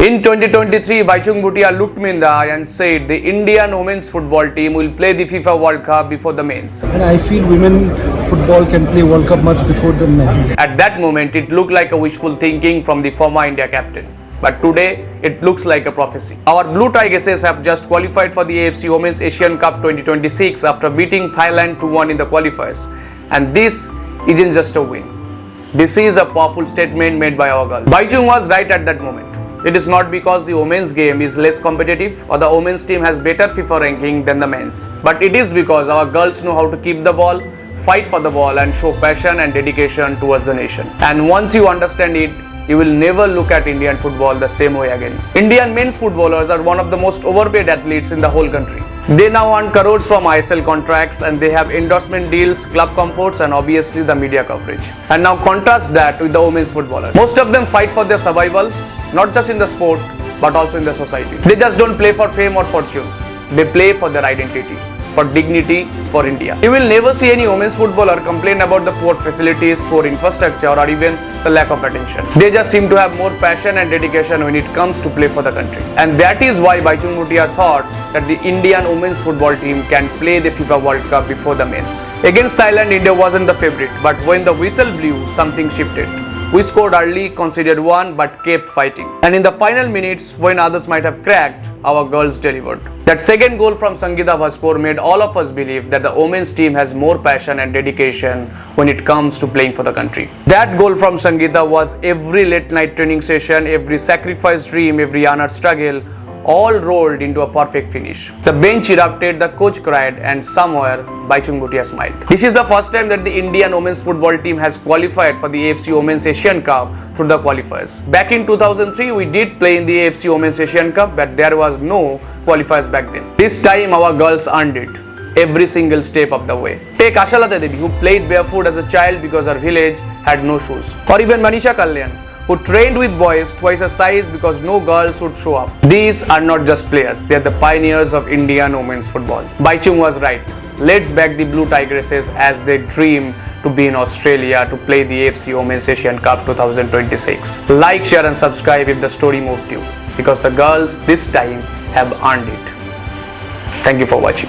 In 2023, Bhaichung Bhutia looked me in the eye and said the Indian women's football team will play the FIFA World Cup before the men's. And I feel women football can play World Cup much before the men. At that moment, it looked like a wishful thinking from the former India captain. But today, it looks like a prophecy. Our Blue Tigresses have just qualified for the AFC Women's Asian Cup 2026 after beating Thailand 2-1 in the qualifiers. And this isn't just a win. This is a powerful statement made by our girls. Bhaichung was right at that moment. It is not because the women's game is less competitive or the women's team has better FIFA ranking than the men's. But it is because our girls know how to keep the ball, fight for the ball and show passion and dedication towards the nation. And once you understand it, you will never look at Indian football the same way again. Indian men's footballers are one of the most overpaid athletes in the whole country. They now earn crores from ISL contracts and they have endorsement deals, club comforts and obviously the media coverage. And now contrast that with the women's footballers. Most of them fight for their survival, not just in the sport but also in the society. They just don't play for fame or fortune. They play for their identity, for dignity, for India. You will never see any women's footballer complain about the poor facilities, poor infrastructure or even the lack of attention. They just seem to have more passion and dedication when it comes to play for the country. And that is why Bhaichung Bhutia thought that the Indian women's football team can play the FIFA World Cup before the men's. Against Thailand, India wasn't the favorite, but when the whistle blew, something shifted. We scored early, conceded one, but kept fighting. And in the final minutes, when others might have cracked, our girls delivered. That second goal from Sangeeta Bhaspur made all of us believe that the women's team has more passion and dedication when it comes to playing for the country. That goal from Sangeeta was every late night training session, every sacrifice dream, every honored struggle, all rolled into a perfect finish. The bench erupted, the coach cried, and somewhere Bhaichung Bhutia smiled. This is the first time that the Indian women's football team has qualified for the AFC Women's Asian Cup through the qualifiers. Back in 2003, we did play in the AFC Women's Asian Cup, but there was no qualifiers back then. This time, our girls earned it, every single step of the way. Take Ashalata Devi, who played barefoot as a child because her village had no shoes. Or even Manisha Kalyan, who trained with boys twice her size because no girls would show up. These are not just players, they are the pioneers of Indian women's football. Bhaichung was right. Let's back the Blue Tigresses as they dream to be in Australia to play the AFC Women's Asian Cup 2026. Like, share and subscribe if the story moved you, because the girls this time have earned it. Thank you for watching.